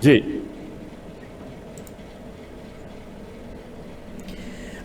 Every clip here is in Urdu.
جی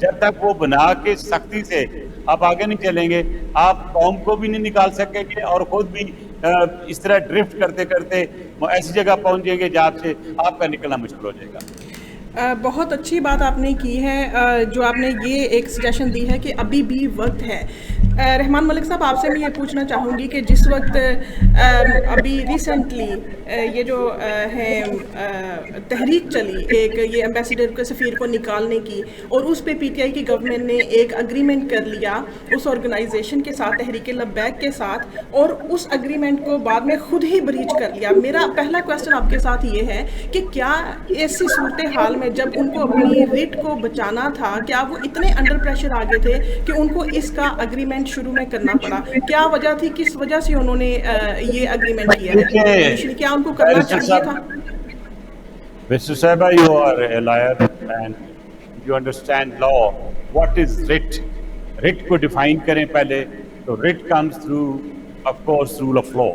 جب تک وہ بنا کے سختی سے آپ آگے نہیں چلیں گے آپ قوم کو بھی نہیں نکال سکیں گے اور خود بھی اس طرح ڈرفٹ کرتے کرتے ایسی جگہ پہنچ جائیں گے جہاں سے آپ کا نکلنا مشکل ہو جائے گا. بہت اچھی بات آپ نے کی ہے جو آپ نے یہ ایک سجیشن دی ہے کہ ابھی بھی وقت ہے. رحمان ملک صاحب آپ سے میں یہ پوچھنا چاہوں گی کہ جس وقت ابھی ریسنٹلی یہ جو ہے تحریک چلی ایک یہ ایمبیسیڈر کے سفیر کو نکالنے کی اور اس پہ پی ٹی آئی کی گورنمنٹ نے ایک اگریمنٹ کر لیا اس آرگنائزیشن کے ساتھ تحریک لبیک کے ساتھ اور اس اگریمنٹ کو بعد میں خود ہی بریچ کر لیا. میرا پہلا کویسچن آپ کے ساتھ یہ ہے کہ کیا ایسی صورتحال میں جب ان کو اپنی ریٹ کو بچانا تھا کیا وہ اتنے انڈر پریشر آگے تھے کہ ان کو اس کا اگریمنٹ شروع میں کرنا پڑا؟ کیا وجہ تھی, کس وجہ سے انہوں نے یہ اگریمنٹ کیا ہے؟ کیا ان کو کرنا چاہیے تھا؟ Mr. Saiba, you are a lawyer and you understand law. What is writ? Writ کو define کریں پہلے تو writ comes through, of course, rule of law.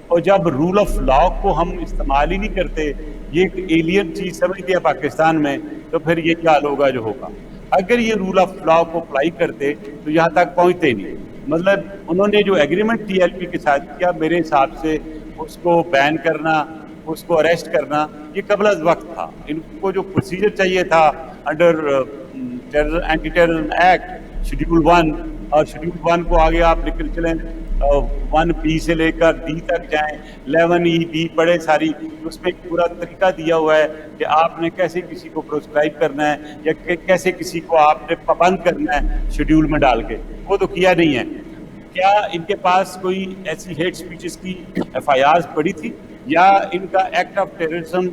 اور جب rule of law کو ہم استعمال ہی نہیں کرتے, یہ ایک ایلین چیز سمجھتے ہیں پاکستان میں, تو پھر یہ کیا ہوگا جو ہوگا. اگر یہ رول آف لا کو اپلائی کرتے تو یہاں تک پہنچتے نہیں. مطلب انہوں نے جو ایگریمنٹ ٹی ایل پی کے ساتھ کیا, میرے حساب سے اس کو بین کرنا, اس کو اریسٹ کرنا, یہ قبل از وقت تھا. ان کو جو پروسیجر چاہیے تھا under anti terrorism act schedule 1, اور شیڈیول 1 کو آگے آپ نکل چلیں 1B سے لے کر D تک جائیں, 11E بڑے ساری, اس میں پورا طریقہ دیا ہوا ہے کہ آپ نے کیسے کسی کو پروسکرائب کرنا ہے یا کیسے کسی کو آپ نے پابند کرنا ہے شیڈیول میں ڈال کے. وہ تو کیا نہیں ہے. کیا ان کے پاس کوئی ایسی ہیٹ سپیچز کی FIRs پڑی تھی یا ان کا act of terrorism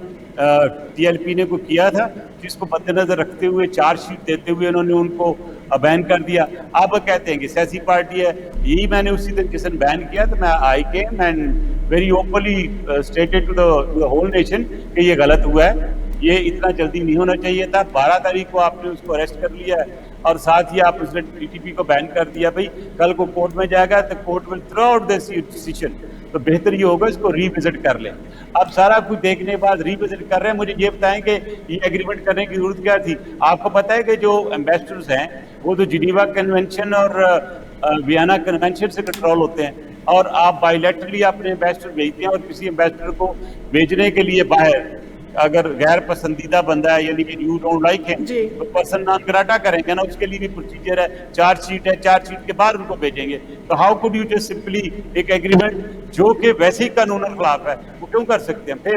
T L P نے کو کیا تھا جس کو مد نظر رکھتے ہوئے چارج شیٹ دیتے ہوئے انہوں نے ان کو بین کر دیا؟ آپ کہتے ہیں کہ سیاسی پارٹی ہے. یہی میں نے اسی دن جس دن بین کیا تو میں I came and very openly stated to the whole nation کہ یہ غلط ہوا ہے, یہ اتنا جلدی نہیں ہونا چاہیے تھا. 12 تاریخ کو آپ نے اس کو اریسٹ کر لیا ہے اور ساتھ ہی آپ اس نے ٹی ٹی پی کو بین کر دیا. بھائی کل کو کورٹ میں جائے گا تو court will through out this decision, تو بہتر یہ ہوگا اس کو ری وزٹ کر لیں. اب سارا کچھ دیکھنے کے بعد ری وزٹ کر رہے ہیں, مجھے یہ بتائیں کہ یہ ایگریمنٹ کرنے کی ضرورت کیا تھی؟ آپ کو پتہ ہے کہ جو ایمبیسڈرز ہیں وہ تو جنیوا کنونشن اور ویانا کنونشن سے کنٹرول ہوتے ہیں, اور آپ بائی لیٹرلی اپنے ایمبیسڈر بھیجتے ہیں, اور کسی ایمبیسڈر کو بھیجنے کے لیے باہر اگر غیر پسندیدہ بندہ ہے یعنی کہ یو ڈونٹ لائک ہے تو پرسن نان گراٹا کریں گے نا, اس کے لیے بھی پروسیجر ہے, چارج شیٹ ہے, چارج شیٹ کے بعد ان کو بھیجیں گے. تو how could you just simply ایک ایگریمنٹ جو کہ ویسے ہی قانون خلاف ہے وہ کیوں کر سکتے ہیں؟ پھر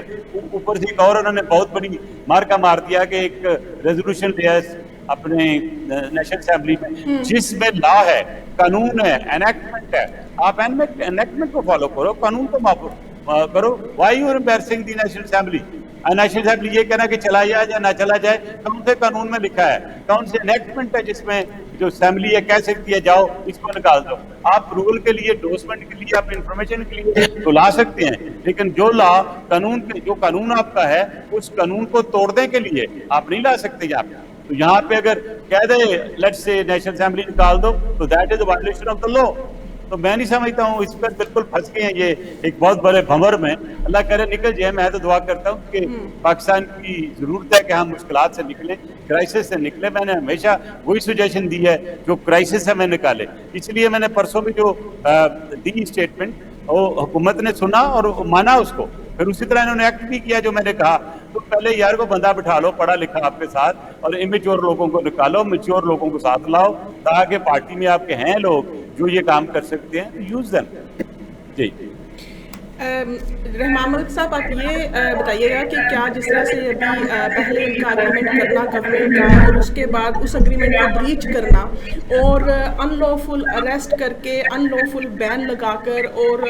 اوپر سے ایک اور انہوں نے بہت بڑی مارکا مار دیا کہ ایک ریزولوشن لیا اپنے نیشنل اسمبلی میں جس میں لا ہے, قانون ہے, انیکٹمنٹ ہے. آپ انیکٹمنٹ کو فالو کرو, قانون کو کرو. Why you embarrassing the national assembly? National assembly یہ کہنا کہ چلا جائے یا نہ چلا جائے, کون سے قانون میں لکھا ہے, کون سے انیکٹمنٹ ہے جس میں جو اسمبلی ہے کہہ سکتی ہے جاؤ اس کو نکال دو؟ آپ رول کے لیے, ڈوسمنٹ کے لیے, آپ انفارمیشن کے لیے تو لا سکتے ہیں, لیکن جو لا قانون جو قانون آپ کا ہے اس قانون کو توڑنے کے لیے آپ نہیں لا سکتے یہاں پہ. تو یہاں پہ اگر کہہ دے لیٹس سے نیشنل اسمبلی نکال دو تو that is a violation of the law. تو میں نہیں سمجھتا ہوں, اس پر بالکل پھنس گئے ہیں یہ ایک بہت بڑے بھنور میں. اللہ کرے نکل جائے. میں تو دعا کرتا ہوں کہ پاکستان کی ضرورت ہے کہ ہم مشکلات سے نکلیں, کرائسس سے نکلیں. میں نے ہمیشہ وہی سجیشن دی ہے جو کرائسس ہمیں نکالے. اس لیے میں نے پرسوں بھی جو دی اسٹیٹمنٹ وہ حکومت نے سنا اور مانا اس کو, پھر اسی طرح انہوں نے ایکٹ بھی کیا جو میں نے کہا. تو پہلے یار کو بندہ بٹھا لو پڑھا لکھا آپ کے ساتھ, اور امیچور لوگوں کو نکالو, میچور لوگوں کو ساتھ لاؤ تاکہ پارٹی میں آپ کے ہیں لوگ جو یہ کام کر سکتے ہیں, یوز دیم. جی رحمان ملک صاحب آپ یہ بتائیے گا کہ کیا جس طرح سے ابھی پہلے ان کا اگریمنٹ کرنا گورنمنٹ کا اور اس کے بعد اس اگریمنٹ کو بریچ کرنا اور ان لافل اریسٹ کر کے ان لافل بین لگا کر اور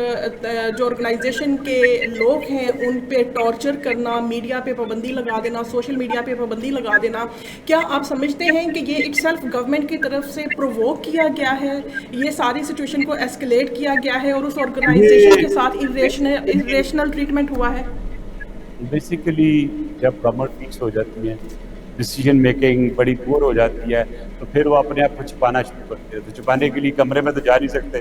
جو آرگنائزیشن کے لوگ ہیں ان پہ ٹارچر کرنا, میڈیا پہ پابندی لگا دینا, سوشل میڈیا پہ پابندی لگا دینا, کیا آپ سمجھتے ہیں کہ یہ اٹ سیلف گورنمنٹ کی طرف سے پرووک کیا گیا ہے, یہ ساری سچویشن کو ایسکلیٹ کیا گیا ہے اور اس آرگنائزیشن کے ساتھ irrational ٹریٹمنٹ ہوا ہے؟ بیسیکلی جب گورنمنٹ فکس ہو جاتی ہے, ڈیسیجن میکنگ بڑی پور ہو جاتی ہے, تو پھر وہ اپنے آپ کو چھپانا شروع کرتے ہیں. تو چھپانے کے لیے کمرے میں تو جا نہیں سکتے,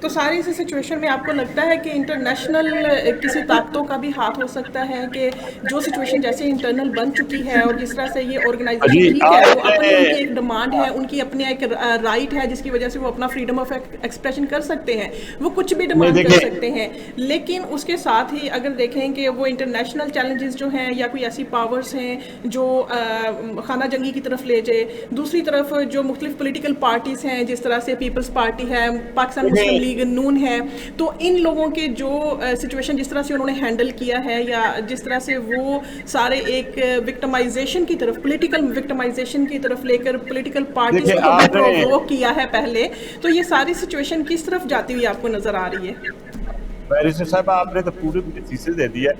تو ساری اس سچویشن میں آپ کو لگتا ہے کہ انٹرنیشنل کسی طاقتوں کا بھی ہاتھ ہو سکتا ہے کہ جو سچویشن جیسے انٹرنل بن چکی ہے اور جس طرح سے یہ آرگنائزیشن جی ٹھیک ہے وہ آپ اپنی ان کی نے ایک ڈیمانڈ ہے, ان کی اپنی ایک رائٹ ہے جس کی وجہ سے وہ اپنا فریڈم آف ایکسپریشن کر سکتے ہیں, وہ کچھ بھی ڈیمانڈ کر سکتے ہیں, لیکن اس کے ساتھ ہی اگر دیکھیں کہ وہ انٹرنیشنل چیلنجز جو ہیں یا کوئی ایسی پاورز ہیں جو خانہ جنگی کی طرف لے جائے, دوسری طرف جو مختلف پولیٹیکل پارٹیز ہیں جس طرح سے پیپلز پارٹی ہے, پاکستان مسلم لیگ نون ہے, تو ان لوگوں کے جو سچویشن جس طرح سے انہوں نے ہینڈل کیا ہے یا جس طرح سے وہ سارے ایک وکٹمائزیشن کی طرف, پولیٹیکل وکٹمائزیشن کی طرف لے کر پولیٹیکل پارٹیز کو بھی پرووک کیا ہے پہلے, تو یہ ساری سچویشن کس طرف جاتی ہوئی آپ کو نظر آ رہی ہے؟ بیرسٹر صاحب آپ نے تو پورے تھیسس دے دیا,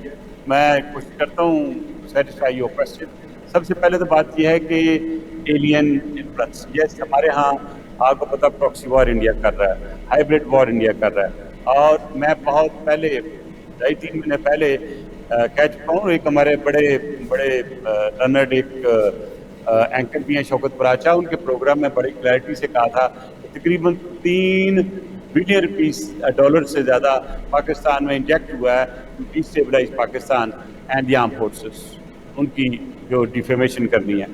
میں کوشش کرتا ہوں سیٹسفائی یور کوسچن. سب سے پہلے تو بات یہ ہے کہ ایلین انفلوئنس, یس ہمارے ہاں آپ کو پتا پراکسی وار انڈیا کر رہا ہے, ہائیبریڈ وار انڈیا کر رہا ہے, اور میں بہت پہلے 2-3 مہینے پہلے کہہ چکا ہوں, ایک ہمارے بڑے رنر ایک اینکر بھی ہیں شوکت براچا, ان کے پروگرام میں بڑی کلیئرٹی سے کہا تھا کہ تقریباً $3 بلین سے زیادہ پاکستان میں انجیکٹ ہوا ہے to destabilise Pakistan and the armed forces, ان کی جو ڈیفیمیشن کرنی ہے.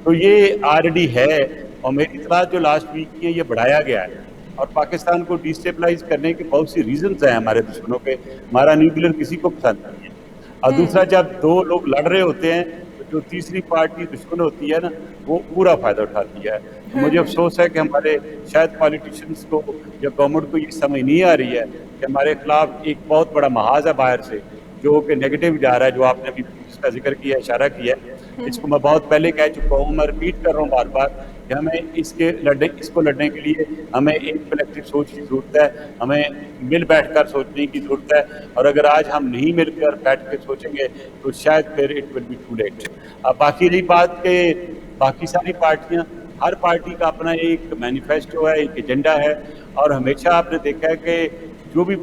تو یہ آلریڈی ہے, اور میری اطلاع جو لاسٹ ویک کی ہے یہ بڑھایا گیا ہے, اور پاکستان کو ڈی اسٹیبلائز کرنے کے بہت سی ریزنز ہیں ہمارے دشمنوں کے. ہمارا نیوکلیر کسی کو پسند نہیں ہے, اور دوسرا جب 2 لوگ لڑ رہے ہوتے ہیں تو جو تیسری پارٹی دشمن ہوتی ہے نا وہ پورا فائدہ اٹھاتی ہے. مجھے افسوس ہے کہ ہمارے شاید پالیٹیشینس کو یا گورنمنٹ کو یہ سمجھ نہیں آ رہی ہے کہ ہمارے خلاف ایک بہت بڑا محاذ ہے باہر سے جو کہ نیگیٹو جا رہا ہے, جو آپ نے ابھی اس کا ذکر کیا, اشارہ کیا ہے. اس کو میں بہت پہلے کہہ چکا ہوں, میں ریپیٹ کر رہا ہوں بار بار کہ ہمیں اس کو لڑنے کے لیے ہمیں ایک کلیکٹیو سوچ کی ضرورت ہے, ہمیں مل بیٹھ کر سوچنے کی ضرورت ہے, اور اگر آج ہم نہیں مل کر بیٹھ کے سوچیں گے تو شاید پھر it will be too late. اب باقی رہی بات کہ باقی ساری پارٹیاں, ہر پارٹی کا اپنا ایک مینیفیسٹو ہے, ایک ایجنڈا ہے, اور ہمیشہ آپ نے دیکھا ہے کہ جو بھی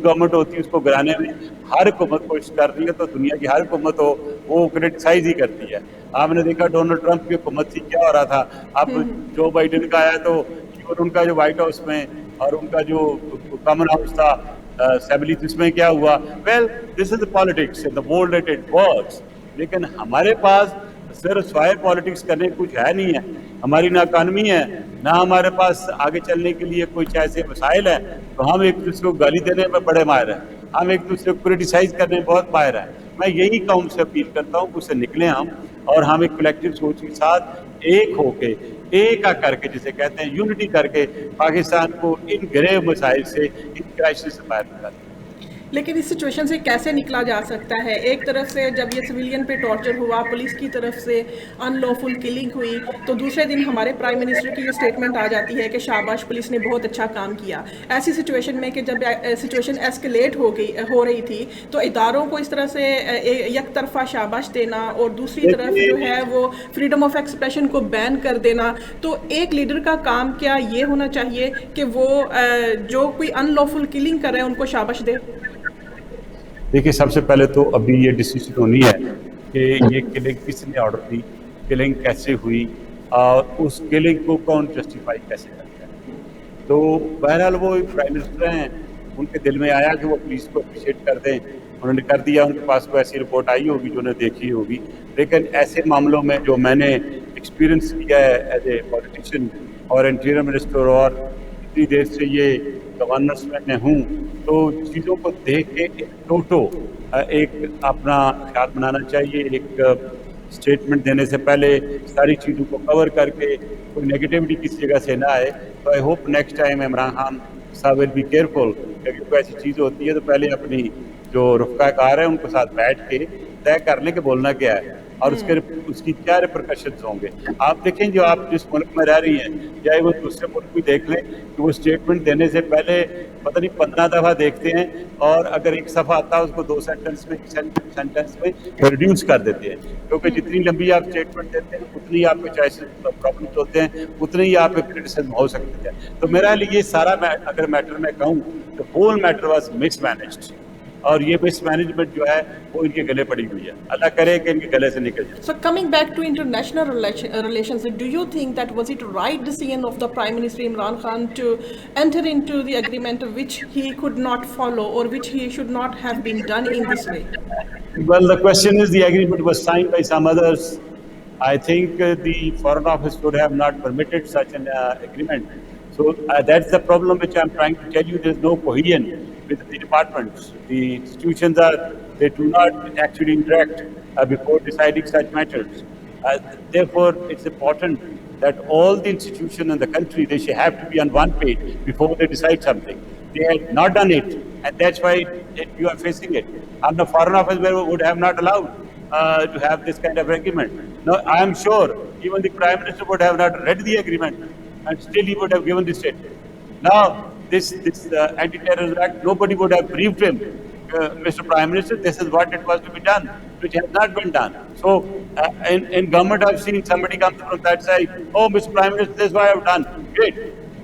گورنمنٹ ہوتی ہے اس کو گرانے میں ہر حکومت کوشش کر رہی ہے, تو دنیا کی ہر حکومت ہو وہ کرٹیسائز ہی کرتی ہے. آپ نے دیکھا ڈونلڈ ٹرمپ کی حکومت سے کیا ہو رہا تھا, اب جو بائیڈن کا آیا تو ان کا جو وائٹ ہاؤس میں اور ان کا جو کامن ہاؤس تھا اسمبلی, اس میں کیا ہوا, well this is the politics in the world it works. لیکن ہمارے پاس صرف سوائے پالیٹکس کرنے کچھ ہے نہیں ہے, ہماری نہ اکانومی ہے, نہ ہمارے پاس آگے چلنے کے لیے کوئی ایسے مسائل ہیں, تو ہم ایک دوسرے کو گالی دینے میں بڑے ماہر ہیں, ہم ایک دوسرے کو کرٹیسائز کرنے میں بہت ماہر ہیں. میں یہی قوم سے اپیل کرتا ہوں کہ اس سے نکلیں ہم, اور ہم ایک کلیکٹیو سوچ کے ساتھ ایک ہو کے, ایک کر کے جسے کہتے ہیں یونٹی کر کے پاکستان کو ان گریو مسائل سے, ان کرائسس سے باہر نکالیں. لیکن اس سچویشن سے کیسے نکلا جا سکتا ہے؟ ایک طرف سے جب یہ سویلین پہ ٹارچر ہوا, پولیس کی طرف سے ان لافل کلنگ ہوئی, تو دوسرے دن ہمارے پرائم منسٹر کی یہ سٹیٹمنٹ آ جاتی ہے کہ شاباش پولیس نے بہت اچھا کام کیا. ایسی سچویشن میں کہ جب سچویشن ایسکلیٹ ہو رہی تھی تو اداروں کو اس طرح سے یک طرفہ شاباش دینا اور دوسری طرف جو ہے وہ فریڈم آف ایکسپریشن کو بین کر دینا, تو ایک لیڈر کا کام کیا یہ ہونا چاہیے کہ وہ جو کوئی ان لافل کلنگ کر رہے ہیں ان کو شاباش دے؟ دیکھیے سب سے پہلے تو ابھی یہ ڈیسیژن ہونی ہے کہ یہ کلنگ کس نے آرڈر دی, کلنگ کیسے ہوئی, اور اس کلنگ کو کون جسٹیفائی کیسے کرتا ہے. تو بہرحال وہ پرائم منسٹر ہیں, ان کے دل میں آیا کہ وہ پولیس کو اپریشیٹ کر دیں, انہوں نے کر دیا, ان کے پاس کوئی ایسی رپورٹ آئی ہوگی جو انہیں دیکھی ہوگی. لیکن ایسے معاملوں میں جو میں نے ایکسپیرئنس کیا ہے ایز اے پولیٹیشین اور انٹیریئر منسٹر, اور اتنی دیر سے یہ گورننس میں ہوں, تو چیزوں کو دیکھ کے ایک اپنا خیال بنانا چاہیے. ایک اسٹیٹمنٹ دینے سے پہلے ساری چیزوں کو کور کر کے کوئی نیگیٹیوٹی کسی جگہ سے نہ آئے. تو I hope next time Imran Khan صاحب ول بی کیئرفل کہ اگر کوئی ایسی چیز ہوتی ہے تو پہلے اپنی جو رفقا کار ہے ان کے ساتھ بیٹھ کے طے کر لیں کہ بولنا کیا ہے اور اس کی کیا ریپرکشنز ہوں گے. آپ دیکھیں جو آپ جس ملک میں رہ رہی ہیں, چاہے وہ دوسرے ملک بھی دیکھ لیں کہ وہ اسٹیٹمنٹ دینے سے پہلے پتہ نہیں 15 دفعہ دیکھتے ہیں, اور اگر ایک صفحہ آتا ہے اس کو 2 سینٹنس میں ریڈیوس کر دیتے ہیں, کیونکہ جتنی لمبی آپ اسٹیٹمنٹ دیتے ہیں اتنی آپ کے چوائسز پرابلمس ہوتے ہیں, اتنے ہی آپ کے کرٹیسزم ہو سکتے ہیں. تو میرا لیے یہ سارا اگر میٹر میں کہوں تو whole matter was miss managed. اور یہ مس مینجمنٹ جو ہے وہ ان کے گلے پڑی ہوئی ہے. اللہ کرے کہ ان کے گلے سے نکل جائے. So coming back to international relations, do you think that was it right decision of the Prime Minister Imran Khan to enter into the agreement which he could not follow or which he should not have been done in this way? Well, the question is, the agreement was signed by some others. I think the Foreign Office would have not permitted such an agreement. So that's the problem which I'm trying to tell you. There's no cohesion with the departments. The institutions they do not actually interact before deciding such matters. Therefore, it's important that all the institutions in the country, they should have to be on one page before they decide something. They had not done it, and that's why you are facing it. And the Foreign Office would have not allowed to have this kind of agreement. Now, I am sure even the Prime Minister would have not read the agreement, and still he would have given this statement. Now, this Anti-Terrorism Act, nobody would have briefed him, Mr. Prime Minister, this is what it was to be done, which has not been done. So, in government, I've seen somebody come from that side, oh, Mr. Prime Minister, this is what I've done. Great.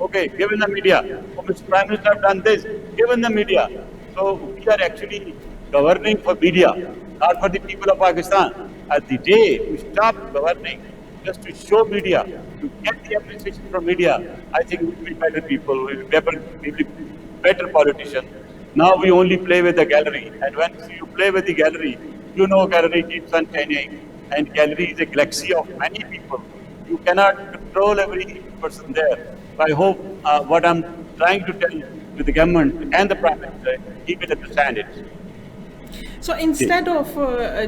Okay, give in the media. Oh, Mr. Prime Minister, I've done this. Give in the media. So, we are actually governing for media, not for the people of Pakistan. At the day we stop governing just to show media, to get the appreciation from media, I think we will be better people, we will be better politicians. Now we only play with the gallery, and when you play with the gallery, you know gallery keeps on changing, and gallery is a galaxy of many people. You cannot control every person there. So I hope what I'm trying to tell to the government and the Prime Minister, he will understand it. So instead of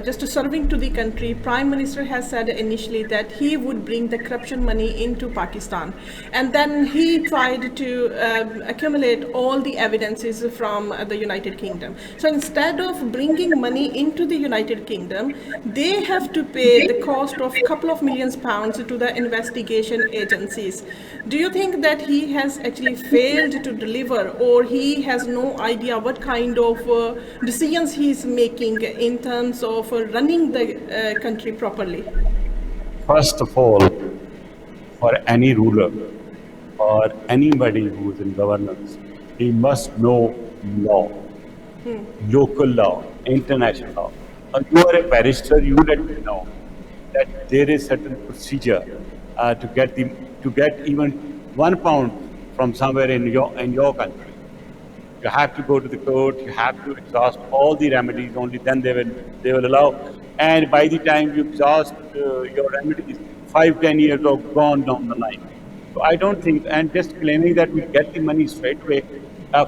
just serving to the country, Prime Minister has said initially that he would bring the corruption money into Pakistan, and then he tried to accumulate all the evidences from the United Kingdom. So instead of bringing money into the United Kingdom, they have to pay the cost of a couple of millions pounds to the investigation agencies. Do you think that he has actually failed to deliver, or he has no idea what kind of decisions he is making in terms of running the country properly? First of all, for any ruler or anybody who is in governance, he must know law, local law, international law. You are a barrister, you let me know that there is certain procedure to get even £1 from somewhere in your country. You have to go to the court, you have to exhaust all the remedies, only then they will allow. And by the time you exhaust your remedies, 5-10 years are gone down the line. So I don't think, and just claiming that we get the money straight away,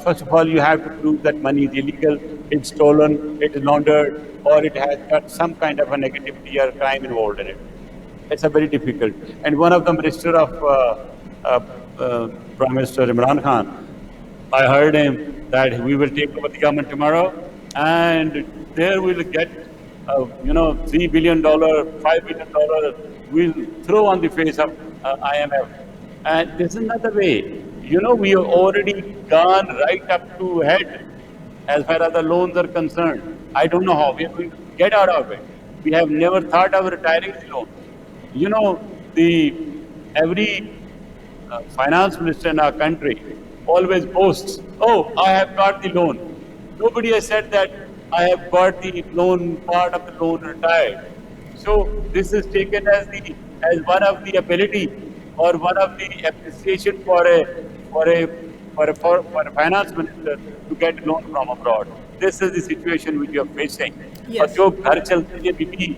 first of all, you have to prove that money is illegal, it's stolen, it is laundered, or it has got some kind of a negativity or crime involved in it. It's a very difficult. And one of the Minister of Prime Minister Imran Khan, I heard him that we will take over the government tomorrow, and there we will get, $3 billion, $5 billion we'll throw on the face of IMF. And this is not the way. We have already gone right up to head as far as the loans are concerned. I don't know how we are going to get out of it. We have never thought of retiring the loans. Every finance minister in our country always boasts, oh, I have got the loan. Nobody has said that I have got the loan, part of the loan retired. So this is taken as one of the ability or one of the appreciation for a finance minister to get loan from abroad. This is the situation which you are facing. اور جو گھر چلتے ہیں بھی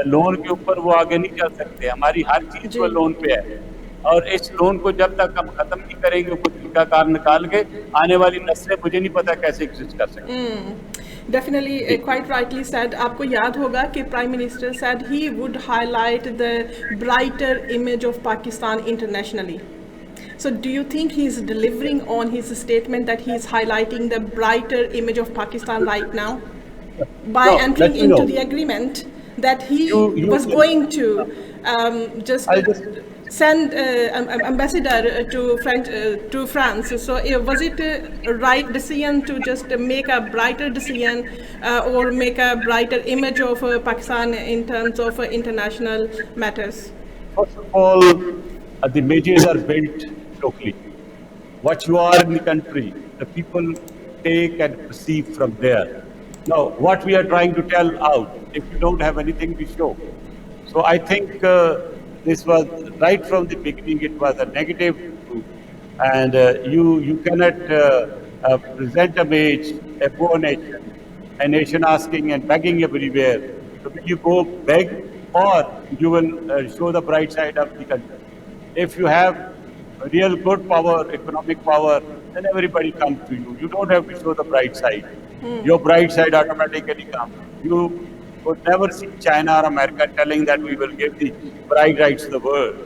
لون کے اوپر وہ آگے نہیں چل سکتے. ہماری ہر چیز وہ لون پہ ہے, اور اس لون کو جب تک ہم ختم نہیں کریں گے کچھ طریقہ کار نکال کے آنے والی نسلیں مجھے نہیں پتا کیسے ایگزسٹ کر سکتے. Definitely, quite rightly said. آپ کو یاد ہوگا کہ Prime Minister said he would highlight the brighter image of Pakistan internationally. So do you think he is delivering on his statement that he is highlighting the brighter image of Pakistan right now by entering into the agreement that he was going to just send ambassador to France? So was it a right decision to just make a brighter decision or make a brighter image of Pakistan in terms of international matters? First of all, the images are built locally. What you are in the country, the people take and perceive from there. No, what we are trying to tell out, if you don't have anything to show. So I think this was right from the beginning, it was a negative group. And you cannot present a poor nation, a nation asking and begging everywhere. So will you go beg, or you will show the bright side of the country? If you have real good power, economic power, then everybody comes to you. You don't have to show the bright side. Your bright side automatically comes. You would never see China or America telling that we will give the bright rights to the world.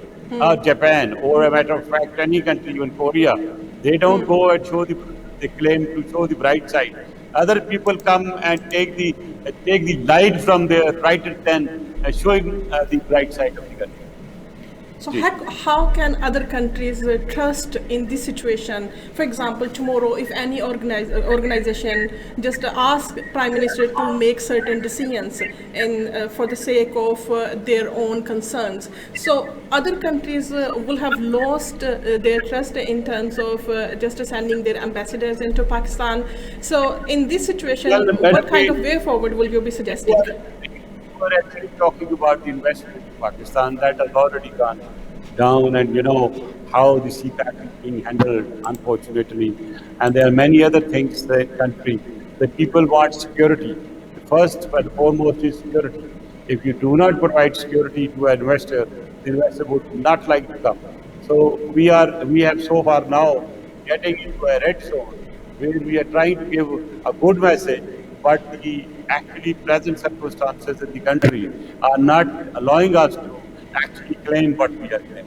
Or Japan, or a matter of fact, any country, even Korea, they don't go and show they claim to show the bright side. Other people come and take the light from their brighter than showing the bright side of the country. So how can other countries trust in this situation? For example, tomorrow, if any organization just ask Prime Minister to make certain decisions for the sake of their own concerns, so other countries will have lost their trust in terms of just sending their ambassadors into Pakistan. So in this situation, what kind of way forward will you be suggesting? We were actually talking about the investment in Pakistan that has already gone down, and you know how the CPAC is being handled, unfortunately. And there are many other things in the country that people want security. First and foremost is security. If you do not provide security to an investor, the investor would not like to come. So we have so far now getting into a red zone where we are trying to give a good message, but the actually present circumstances in the country are not allowing us to actually claim what we are claiming.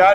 4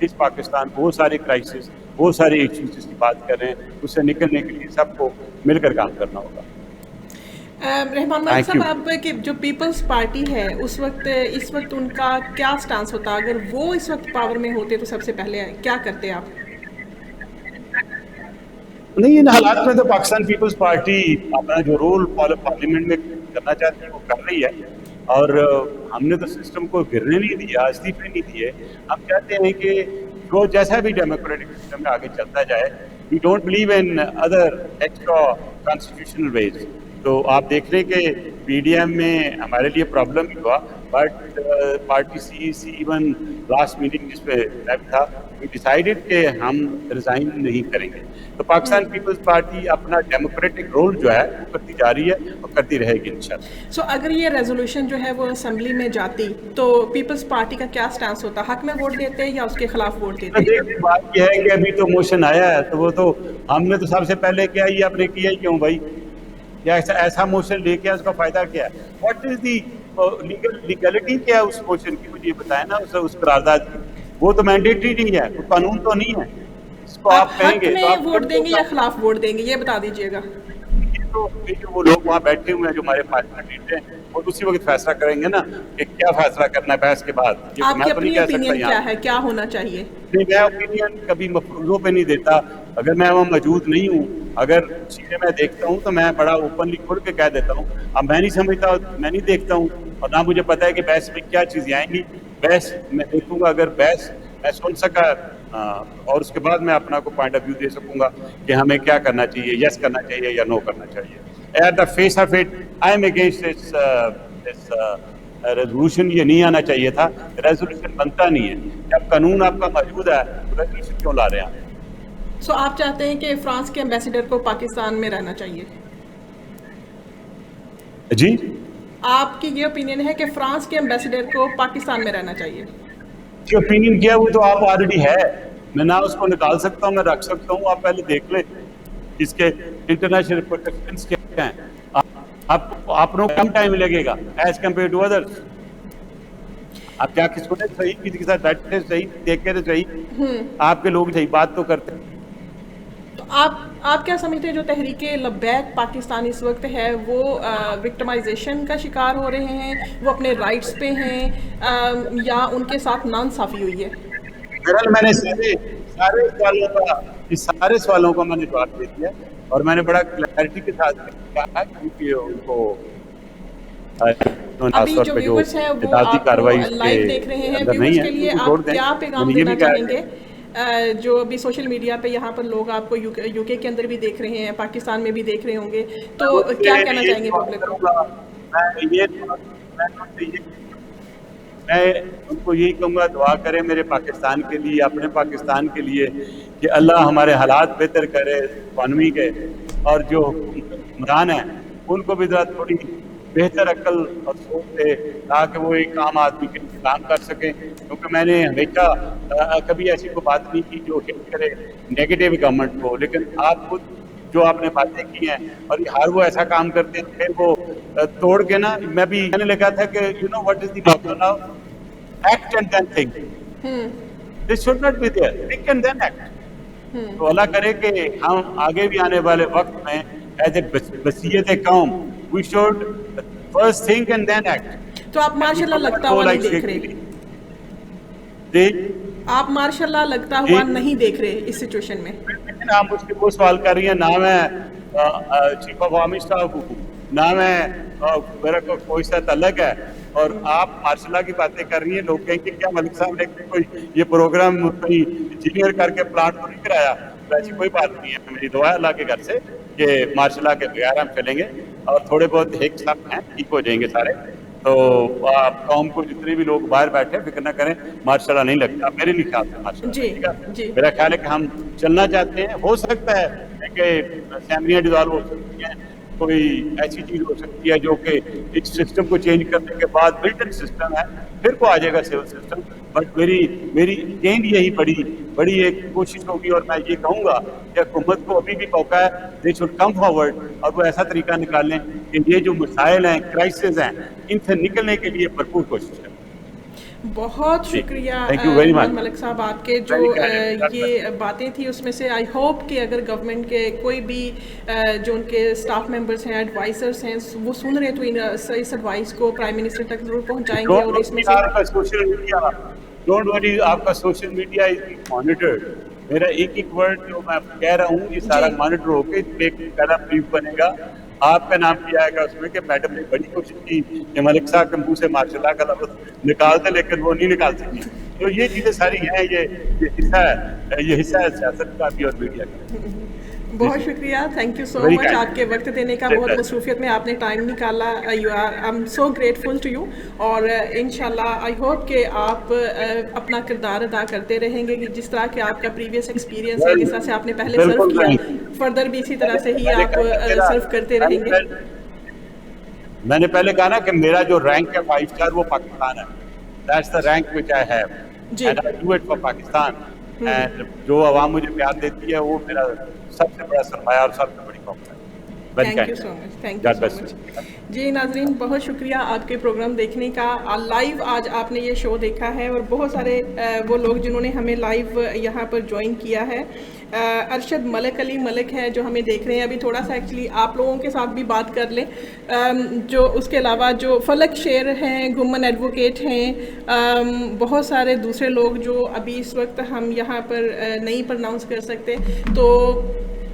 اس پاکستان کو وہ سارے کرائسس وہ سارے ایشوز جس کی بات کر رہے ہیں اس سے نکلنے کے لیے سب کو مل کر کام کرنا ہوگا. رحمان ملک صاحب آپ کی جو پیپلز پارٹی ہے اس وقت ان کا کیا سٹانس ہوتا اگر وہ اس وقت پاور میں ہوتے تو سب سے پہلے کیا کرتے آپ؟ نہیں ان حالات میں تو پاکستان پیپلز پارٹی اپنا جو رول پارلیمنٹ میں کرنا چاہتی ہے وہ کر رہی ہے اور ہم نے تو سسٹم کو گرنے نہیں دیا استعفے نہیں دیے. ہم چاہتے ہیں کہ جو جیسا بھی ڈیموکریٹک سسٹم میں آگے چلتا جائے we don't believe in other extra constitutional ways. تو آپ دیکھ رہے کہ پی ڈی ایم میں ہمارے لیے پرابلم ہی ہوا but party see even last meeting جس پہ تھا وی ڈیسائیڈڈ کہ ہم ریزائن نہیں کریں گے. تو پاکستان پیپلز پارٹی اپنا ڈیموکریٹک رول جو ہے وہ کرتی جا رہی ہے اور کرتی رہے گی انشاءاللہ. سو اگر یہ ریزولوشن جو ہے وہ اسمبلی میں جاتی تو پیپلز پارٹی کا کیا سٹانس ہوتا؟ حق میں ووٹ دیتے یا اس کے خلاف ووٹ دیتے؟ بات یہ ہے کہ ابھی تو موشن آیا ہے تو وہ تو ہم نے تو سب سے پہلے کیا یہ آپ نے کیا ہی کیوں بھائی یا ایسا موشن لے کے اس کا فائدہ کیا ہے؟ واٹ از دی لیگلٹی کیا ہے اس موشن کی مجھے بتائیں نا اس قرارداد کی. وہ تو مینڈیٹری نہیں ہے کوئی قانون تو نہیں ہے اس کو آپ کہیں گے تو آپ ووٹ دیں گے یا خلاف ووٹ دیں گے یہ بتا دیجیے گا. تو وہ لوگ وہاں بیٹھے ہوئے ہیں جو ہمارے پارلیمنٹ لیڈر ہیں اور اسی وقت فیصلہ کریں گے نا کہ کیا فیصلہ کرنا ہے بحث کے بعد. آپ کی اپنی اوپینین کیا ہے کیا ہونا چاہیے؟ نہیں میں اوپینین کبھی مفروضوں پہ نہیں دیتا. اگر میں وہاں موجود نہیں ہوں اگر چیزیں میں دیکھتا ہوں تو میں بڑا اوپنلی کھل کے کہہ دیتا ہوں. اب میں نہیں سمجھتا میں نہیں دیکھتا ہوں اور نہ مجھے پتا ہے کہ بحث میں کیا چیزیں آئیں گی. بحث میں دیکھوں گا اگر بحث میں سن سکا اور اس کے بعد میں اپنا کو پوائنٹ آف ویو دے سکوں گا کہ ہمیں کیا کرنا چاہیے یس کرنا چاہیے یا نو کرنا چاہیے. At the face of it I am against this resolution. یہ نہیں آنا چاہیے تھا. ریزولوشن بنتا نہیں ہے جب قانون آپ کا موجود ہے تو ریزولوشن کیوں لا رہے ہیں؟ سو آپ چاہتے ہیں کہ فرانس کے ایمبیسیڈر کو پاکستان میں رہنا چاہیے؟ جی آپ کی یہ اوپینین ہے کہ فرانس کے ایمبیسیڈر کو پاکستان میں رہنا چاہیے؟ جو اوپینین کیا وہ تو آپ آلریڈی ہے. میں نہ اس کو نکال سکتا ہوں میں رکھ سکتا ہوں. آپ پہلے دیکھ لیں اس کے انٹرنیشنل پروٹیکشنز کیا ہیں. آپ کو کم ٹائم لگے گا ایز کمپیئر ٹو ادرس. آپ کیا کس کو صحیح کسی کے ساتھ بیٹھے صحیح دیکھ کے صحیح آپ کے لوگ صحیح بات تو کرتے ہیں. تو آپ کیا سمجھتے ہیں جو تحریک لبیک پاکستان اس وقت ہے وہ وکٹمائزیشن کا شکار ہو رہے ہیں وہ اپنے رائٹس پہ ہیں یا ان کے ساتھ ناانصافی ہوئی ہے؟ بہرحال میں نے سارے سوالوں کا میں نے جواب دے دیا اور میں نے بڑا کلیئرٹی کے ساتھ کہا کیونکہ ان کو ابھی جو ویورز ہیں وہ آپ کو لائیو دیکھ رہے ہیں. ویورز کے لیے آپ کیا پیغام دینا چاہیں گے جو ابھی سوشل میڈیا پہ یہاں پر لوگ آپ کو یو کے اندر بھی دیکھ رہے ہیں پاکستان میں بھی دیکھ رہے ہوں گے تو کیا کہنا چاہیں گے پبلک کو؟ میں ان کو یہی کہوں گا دعا کریں میرے پاکستان کے لیے اپنے پاکستان کے لیے کہ اللہ ہمارے حالات بہتر کرے اکانومی کے اور جو حکمران ہیں ان کو بھی ذرا تھوڑی بہتر عقل اور سوچ دے تاکہ وہ ایک عام آدمی کے لیے کام کر سکیں. کیونکہ میں نے ہمیشہ کبھی ایسی کوئی بات نہیں کی جو ہٹ کرے نیگیٹو گورنمنٹ کو. لیکن آپ خود جو آپ نے باتیں کی ہیں اور ہر وہ ایسا کام کرتے ہیں پھر وہ توڑ کے نا میں بھی کہنے لگا تھا کہ you know what is the problem now act and then think. This should not be there. Think and then act. تو اللہ کرے کہ ہم آگے بھی آنے والے وقت میں ایز اے بصیرت قوم we should first think and then act. تو آپ ماشاء اللہ لگتا ہوا نہیں دیکھ رہے آپ ماشاء اللہ لگتا ہوا نہیں دیکھ رہے اس سچویشن میں. آپ مجھ سے وہ سوال کر رہی ہیں نہ میں چیف آف آرمی اسٹاف ہوں نہ میں میرا کوئی سا تعلق ہے اور آپ ماشاء اللہ کی باتیں کر رہی ہیں. لوگ کہیں کہ کیا ملک صاحب نے کوئی یہ پروگرام کوئی انجینئر کر کے پلانٹ کو نہیں کرایا. ایسی کوئی بات نہیں ہے. میری دعا ہے اللہ کے گھر سے کہ ماشاء اللہ کے بغیر ہم چلیں گے اور تھوڑے بہت ہیک سب ہیں ٹھیک ہو جائیں گے سارے. تو آپ قوم کو جتنے بھی لوگ باہر بیٹھے فکر نہ کریں ماشاء اللہ نہیں لگتا میرے لیے خیال سے ماشاء اللہ. میرا خیال ہے کہ ہم چلنا چاہتے ہیں. ہو سکتا ہے کہ اسمبلیاں ڈیزالو ہو سکتی ہیں کوئی ایسی چیز ہو سکتی ہے جو کہ اس سسٹم کو چینج کرنے کے بعد بلٹ ان سسٹم ہے پھر کو آ جائے گا سول سسٹم. بٹ میری گینڈ یہی بڑی ایک کوشش ہوگی اور میں یہ کہوں گا کہ حکومت کو ابھی بھی موقع ہے دے شوڈ کم فارورڈ اور وہ ایسا طریقہ نکالیں کہ یہ جو مسائل ہیں کرائسس ہیں ان سے نکلنے کے لیے بھرپور کوشش کریں. بہت شکریہ تھینک یو ویری مچ. ملک صاحب، آپ کے جو یہ باتیں تھیں اس میں سے آئی ہوپ کہ اگر گورنمنٹ کے کوئی بھی جو ان کے اسٹاف ممبرس ہیں، ایڈوائزرس ہیں، وہ سن رہے تو اس ایڈوائس کو پرائم منسٹر تک ضرور پہنچائیں گے. اور اس میں سے ڈونٹ وری، آپ کا social media is being monitored. میرا ایک ورڈ جو میں کہہ رہا ہوں یہ سارا مانیٹر ہو کے ایک پہلا بریف بنے گا، آپ کا نام بھی آئے گا اس میں کہ میڈم نے بڑی کوشش کی کہ ملک صاحب کے منہ سے ماشاء اللہ کا لفظ نکالتے لیکن وہ نہیں نکال سکی. تو یہ چیزیں ساری ہیں، یہ حصہ ہے سیاست کا بھی اور میڈیا کا. بہت شکریہ، تھینک یو سو مچ آپ کے وقت دینے کا. بہت مصروفیت میں آپ نے ٹائم نکالا. I am so grateful to you. اور انشاءاللہ آئی ہوپ کہ آپ اپنا کردار ادا کرتے رہیں گے کہ جس طرح کہ آپ کا پریویس ایکسپیرینس ہے، جس طرح سے آپ نے پہلے سرو کیا، فردر بھی اسی طرح سے ہی آپ سرو کرتے رہیں گے. میں نے پہلے کہا نا کہ میرا جو رینک ہے 5 اسٹار وہ پاکستان ہے. That's the rank which I have and I do it for Pakistan. And جو عوام مجھے پیار دیتی ہے وہ میرا سب سے بڑا سرمایہ اور سب سے بڑی قوت ہے. Thank you so much, thank you so much. جی ناظرین، بہت شکریہ آپ کے پروگرام دیکھنے کا. لائیو آج آپ نے یہ شو دیکھا ہے اور بہت سارے وہ لوگ جنہوں نے ہمیں لائیو یہاں پر جوائن کیا ہے. ارشد ملک علی ملک ہے جو ہمیں دیکھ رہے ہیں. ابھی تھوڑا سا ایکچولی آپ لوگوں کے ساتھ بھی بات کر لیں. جو اس کے علاوہ جو فلک شیر ہیں، گمن ایڈوکیٹ ہیں، بہت سارے دوسرے لوگ جو ابھی اس وقت ہم یہاں پر نہیں پرناؤنس کر سکتے. تو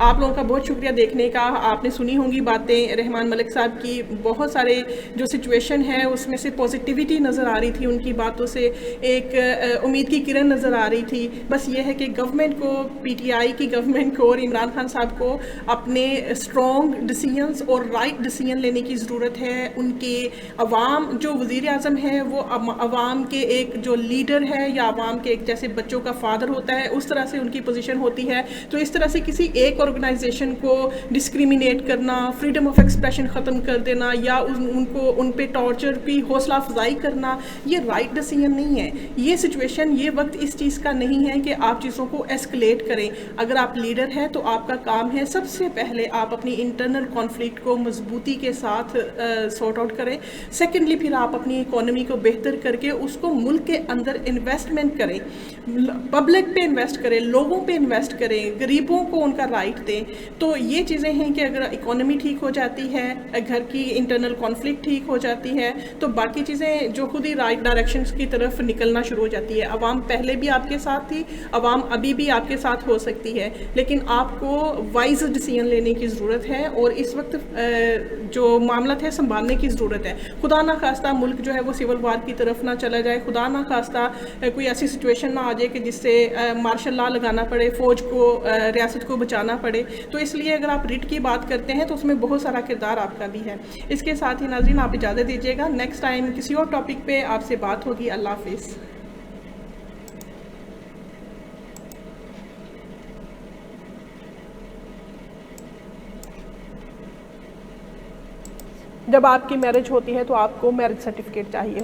آپ لوگوں کا بہت شکریہ دیکھنے کا. آپ نے سنی ہوں گی باتیں رحمان ملک صاحب کی. بہت سارے جو سچویشن ہے اس میں سے پازیٹیوٹی نظر آ رہی تھی ان کی باتوں سے، ایک امید کی کرن نظر آ رہی تھی. بس یہ ہے کہ گورنمنٹ کو، پی ٹی آئی کی گورنمنٹ کو اور عمران خان صاحب کو اپنے اسٹرانگ ڈیسیژنس اور رائٹ ڈیسیژن لینے کی ضرورت ہے. ان کے عوام جو وزیر اعظم ہے وہ عوام کے ایک جو لیڈر ہے یا عوام کے ایک جیسے بچوں کا فادر ہوتا ہے اس طرح سے ان کی پوزیشن ہوتی ہے. تو اس طرح سے کسی ایک آرگنائزیشن کو ڈسکریمنیٹ کرنا، فریڈم آف ایکسپریشن ختم کر دینا یا ان پہ ٹارچر کی حوصلہ افزائی کرنا، یہ رائٹ ڈیسیژن نہیں ہے. یہ سچویشن، یہ وقت اس چیز کا نہیں ہے کہ آپ چیزوں کو ایسکلیٹ کریں. اگر آپ لیڈر ہیں تو آپ کا کام ہے سب سے پہلے آپ اپنی انٹرنل کانفلکٹ کو مضبوطی کے ساتھ سارٹ آؤٹ کریں. سیکنڈلی پھر آپ اپنی اکانومی کو بہتر کر کے اس کو ملک کے اندر انویسٹمنٹ کریں، پبلک پہ انویسٹ کریں، لوگوں پہ انویسٹ کریں، غریبوں کو ان کا رائٹ دیں. تو یہ چیزیں ہیں کہ اگر اکانومی ٹھیک ہو جاتی ہے، گھر کی انٹرنل کانفلکٹ ٹھیک ہو جاتی ہے، تو باقی چیزیں جو خود ہی رائٹ ڈائریکشنز کی طرف نکلنا شروع ہو جاتی ہے. عوام پہلے بھی آپ کے ساتھ تھی، عوام ابھی بھی آپ کے ساتھ ہو سکتی ہے، لیکن آپ کو وائز ڈیسیژن لینے کی ضرورت ہے اور اس وقت جو معاملات ہے سنبھالنے کی ضرورت ہے. خدا نہ خواستہ ملک جو ہے وہ سول وار کی طرف نہ چلا جائے، خدا نہ خواستہ کوئی ایسی سچویشن نہ آ جائے کہ جس سے مارشل لا لگانا پڑے، فوج کو، ریاست کو بچانا پڑے. تو اس لیے اگر آپ ریٹ کی بات کرتے ہیں تو اس میں بہت سارا کردار آپ کا بھی ہے. اس کے ساتھ ہی ناظرین آپ اجازت دیجیے گا، نیکسٹ ٹائم کسی اور ٹاپک پہ آپ سے بات ہوگی. اللہ حافظ. جب آپ کی میرج ہوتی ہے تو آپ کو میرج سرٹیفکیٹ چاہیے